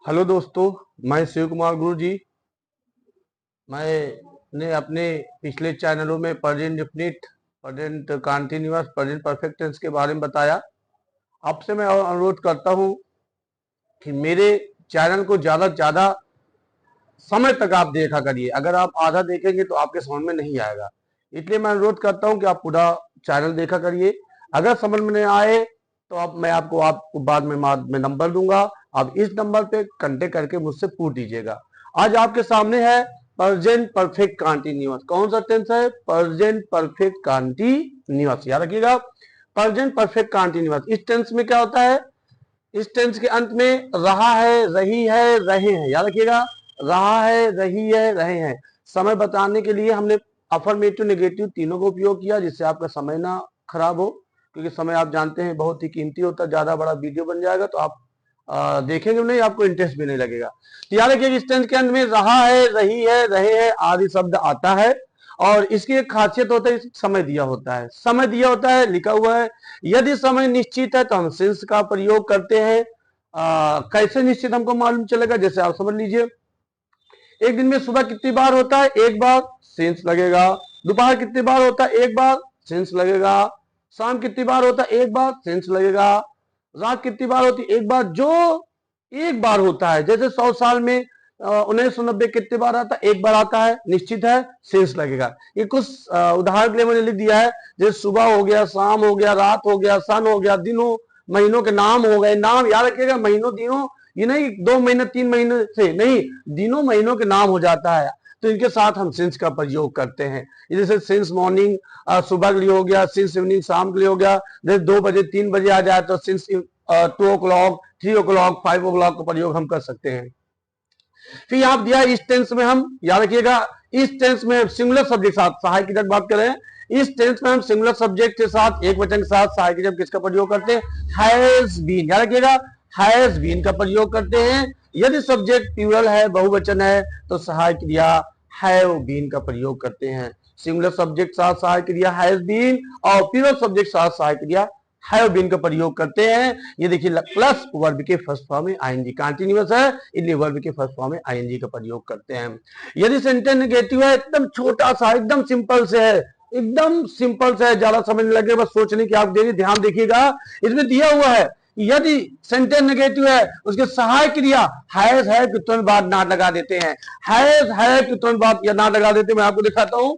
Hello दोस्तों, मैं शिव कुमार गुरु जी। मैंने अपने पिछले चैनलों में present definite, present continuous, present perfect tense के बारे में बताया। आपसे मैं अनुरोध करता हूं कि मेरे चैनल को ज़्यादा से ज़्यादा समय तक आप देखा करिए। अगर आप आधा देखेंगे तो आपके समझ में नहीं आएगा, इसलिए मैं अनुरोध करता हूं कि आप पूरा चैनल देखा करिए। अगर समझ में नहीं आए तो मैं आपको बाद में नंबर दूंगा, आप इस नंबर पे कांटेक्ट करके मुझसे पूछ दीजिएगा। आज आपके सामने है प्रेजेंट परफेक्ट कंटीन्यूअस। कौन सा टेंस है? Present perfect continuous. याद रखिएगा, प्रेजेंट परफेक्ट कंटीन्यूअस। इस टेंस में क्या होता है? इस टेंस के अंत में रहा है, रही है, रहे हैं। याद रखिएगा, रहा है, रही है, रहे हैं। समय बताने के लिए हमने अफर्मेटिव, नेगेटिव तीनों का उपयोग किया, जिससे आपका समय ना खराब हो, क्योंकि समय आप जानते हैं बहुत ही कीमती होता है। ज्यादा बड़ा वीडियो बन जाएगा तो आप देखेंगे नहीं, आपको इंटरेस्ट भी नहीं लगेगा। तो याद रखिए, इस टेंस के अंत में रहा है, रही है, रहे हैं आदि शब्द आता है, और इसकी एक खासियत होता है, समय दिया होता है। समय दिया होता है, लिखा हुआ है। यदि समय निश्चित है तो हम सिंस का प्रयोग करते हैं। कैसे निश्चित हमको मालूम चलेगा? जैसे आप समझ लीजिए, एक दिन में सुबह कितनी बार होता है? एक बार, सिंस लगेगा। दोपहर कितनी बार होता है? एक बार, सिंस लगेगा। शाम कितनी बार होता है? एक बार, सिंस लगेगा। रात कितनी बार होती है? एक बार। जो एक बार होता है, जैसे 100 साल में 1990 कितनी बार आता है? एक बार आता है, निश्चित है, सेंस लगेगा। ये कुछ उदाहरण के लिए मैंने लिख दिया है, जैसे सुबह हो गया, शाम हो गया, रात हो गया, सन हो गया, दिनों महीनों के नाम हो गए। नाम याद रखिएगा, महीनों दिनों, ये नहीं 2 महीने 3 महीने से नहीं, दिनों महीनों के नाम हो जाता है, तो इनके साथ हम सिंस का प्रयोग करते हैं। जैसे सिंस मॉर्निंग सुबह के लिए हो गया, सिंस इवनिंग शाम के लिए हो गया। जैसे 2 बजे 3 बजे आ जाए तो सिंस 2 o'clock 3 o'clock 5 o'clock का प्रयोग हम कर सकते हैं। फिर यहाँ दिया इस टेंस में, हम याद रखिएगा, इस टेंस में सिंगुलर सब्जेक्ट के साथ, सहायक की जब बात करें, इस टेंस में हम सिंगुलर सब्जेक्ट के साथ, एक वचन के साथ सहायक की जब किसका प्रयोग करते हैं? Has been. याद रखिएगा, हैज बीन का प्रयोग करते हैं। यदि सब्जेक्ट प्लूरल है, बहुवचन है, तो सहायक क्रिया हैव बीन का प्रयोग करते हैं। सिंगुलर सब्जेक्ट साथ सहायक क्रिया हैज बीन, और प्लूरल सब्जेक्ट साथ सहायक क्रिया हैव बीन का प्रयोग करते हैं। ये देखिए, प्लस वर्ब के फर्स्ट फॉर्म में आईएनजी, कंटीन्यूअस है, इसलिए वर्ब के फर्स्ट फॉर्म में आईएनजी का प्रयोग करते हैं। यदि सेंटेंस नेगेटिव है, एकदम छोटा सा, एकदम सिंपल से है, एकदम सिंपल से है, ज्यादा समझ नहीं लगे, बस सोचने की आप देरी, ध्यान देखिएगा। इसमें दिया हुआ है, यदि सेंटेंस नेगेटिव है, उसके सहायक क्रिया हैज है कि तुरंत बाद नॉट लगा देते हैं। हैज है कि तुरंत बाद या नॉट लगा देते हैं। मैं आपको दिखाता हूं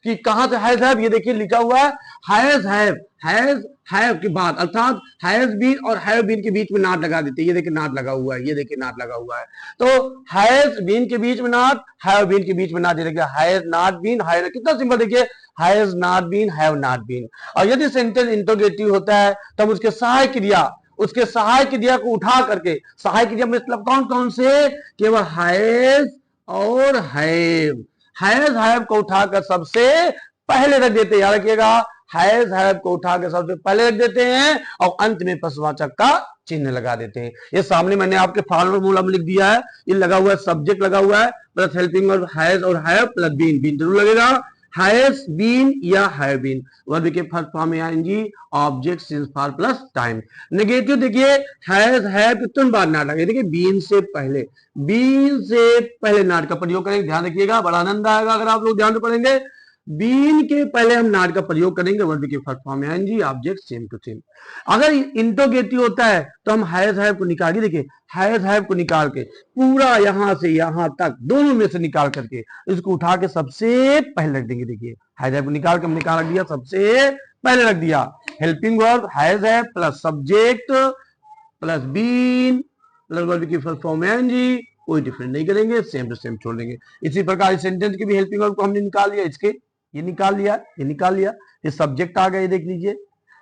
कि कहां से हैज हैव, ये देखिए लिखा हुआ है, हैज हैव, हैज हैव के बाद, अर्थात हैज बीन और हैव बीन के बीच में नॉट लगा देते हैं। ये देखिए नॉट लगा हुआ है, ये देखिए नॉट लगा हुआ है, तो हैज बीन के बीच में नॉट, हैव बीन के बीच में नॉट, देखिए हैज नॉट बीन, हैव, कितना सिंपल, देखिए has not been, have not been. और यदि सेंटेंस इंटरोगेटिव होता है तो हम उसके सहायक क्रिया, उसके सहायक क्रिया को उठा करके, सहायक क्रिया मतलब कौन कौन से? केवल हैज और हैव, हैज हैव को उठाकर सबसे पहले रख देते हैं। याद रखिएगा, हैज हैव को उठाकर सबसे पहले रख देते हैं और अंत में प्रश्नवाचक का चिन्ह लगा देते हैं। ये सामने मैंने आपके फार्मूला में लिख दिया है, ये लगा हुआ है, सब्जेक्ट लगा हुआ है, प्लस हेल्पिंग और हैज और हैव प्लस बीन, बीन जरूर लगेगा। हैज बीन या हैव बीन, वर्ब के फर्स्ट फॉर्म में आएंगी, object since for plus time. Negative देखिए, हैज हैव कितने बार नाट लगे, देखिए बीन से पहले, बीन से पहले नाट का प्रयोग करेंगे। ध्यान रखिएगा, बड़ा आनंद आएगा अगर आप लोग ध्यान से पढ़ेंगे। बीन के पहले हम नाट का प्रयोग करेंगे, वर्ब के फर्स्ट फॉर्म में आएंगी, ऑब्जेक्ट सेम टू सेम। अगर इंटरोगेटिव होता है तो हम हैज हैव को निकाल के, देखिए हैज हैव को निकाल के पूरा यहां से यहां तक दोनों में से निकाल करके इसको उठा के सबसे पहले रख देंगे। देखिए हैज हैव को निकाल के हमने कहा रख दिया, सबसे पहले रख दिया। Helping verb has have plus subject plus been plus verb की फर्स्ट फॉर्म में आएंगी, कोई डिफरेंस नहीं करेंगे, सेम टू सेम छोड़ देंगे। इसी प्रकार सेंटेंस की भी हेल्पिंग वर्ब को हमने निकाल लिया, इसके ये निकाल लिया, ये निकाल लिया, ये सब्जेक्ट आ गया, ये देख लीजिए,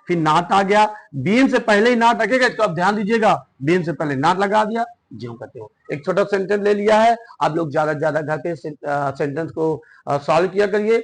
फिर नाट आ गया, बीन से पहले ही नाट रखेगा, इसको आप ध्यान दीजिएगा, बीन से पहले नाट लगा दिया, ज्यों करते हो। एक छोटा सेंटेंस ले लिया है, आप लोग ज्यादा से ज्यादा घर पे सेंटेंस को सॉल्व किया करिए।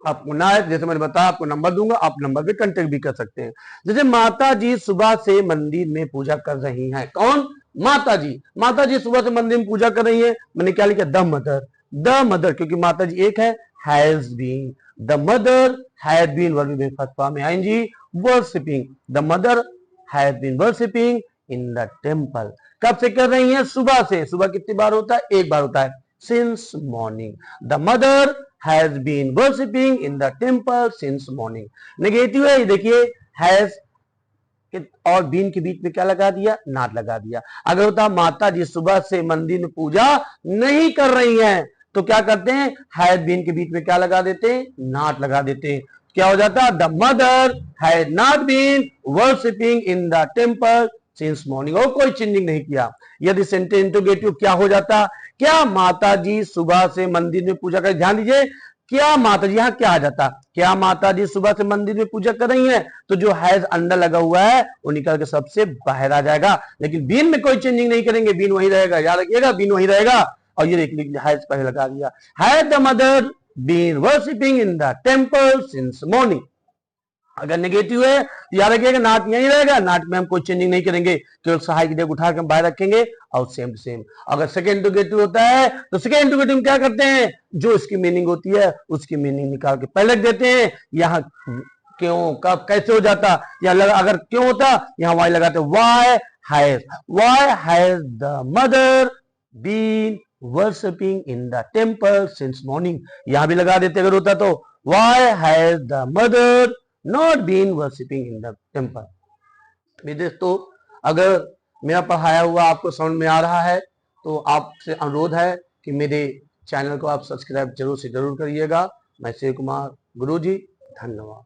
आपको ना है, जैसे मैंने बताया, आपको नंबर दूंगा, आप नंबर पे कांटेक्ट भी कर सकते हैं। जैसे माता जी सुबह से मंदिर में पूजा कर रही हैं। कौन? माता जी। माता जी सुबह से मंदिर में पूजा कर रही है, मैंने क्या लिखा? द मदर, द मदर, क्योंकि माता जी एक है, has been, the mother had been, verb में फर्स्ट फॉर्म में आएंगी, worshipping, the mother has been worshipping in the temple. कब से कर रही हैं? सुबह से। सुबह कितनी बार होता है? एक बार होता है। Since morning the mother has been worshipping in the temple since morning. Negative है, देखिए हैज और बीन के बीच में क्या लगा दिया? नॉट लगा दिया। अगर होता माता जी सुबह से मंदिर में पूजा नहीं कर रही हैं तो क्या करते हैं? हैज बीन के बीच में क्या लगा देते हैं? नॉट लगा देते हैं। क्या हो जाता? The mother has not been worshipping in the temple since morning. और कोई चेंजिंग नहीं किया। यदि सेंटेंस इंटरोगेटिव क्या हो जाता? क्या माता जी सुबह से मंदिर में पूजा कर? ध्यान दीजिए, क्या माता जी, यहां क्या आ जाता? क्या माता जी सुबह से मंदिर में पूजा कर रही हैं? तो जो हैज अंदर लगा हुआ है वो निकल के सबसे बाहर आ जाएगा। लेकिन बीन में कोई चेंजिंग नहीं करेंगे, बीन वही रहेगा। याद रखिएगा, बीन वही रहेगा। और ये देख हैज पहले लगा दिया। Has the mother been worshipping in the temple since morning. अगर नेगेटिव है तो याद रखिएगा नाट यही रहेगा। नाट में हम कोई चेंजिंग नहीं करेंगे, केवल सहाय की जगह उठा के हम बाहर रखेंगे और सेम टू सेम। अगर सेकेंड इंटरोगेटिव होता है तो सेकेंड इंटरोगेटिव में क्या करते हैं? जो इसकी मीनिंग होती है उसकी मीनिंग निकाल के पहले रख देते हैं। यहाँ क्यों, कब, कैसे हो जाता? या अगर क्यों होता, यहाँ वाई लगाते। Why has the mother been worshipping in the temple since morning. यहां भी लगा देते अगर होता तो। Why has the mother not been worshipping in the temple. मेरे दोस्तों, अगर मेरा पढ़ाया हुआ आपको समझ में आ रहा है तो आपसे अनुरोध है कि मेरे चैनल को आप सब्सक्राइब जरूर से जरूर करिएगा। मैं शिव कुमार गुरुजी, धन्यवाद।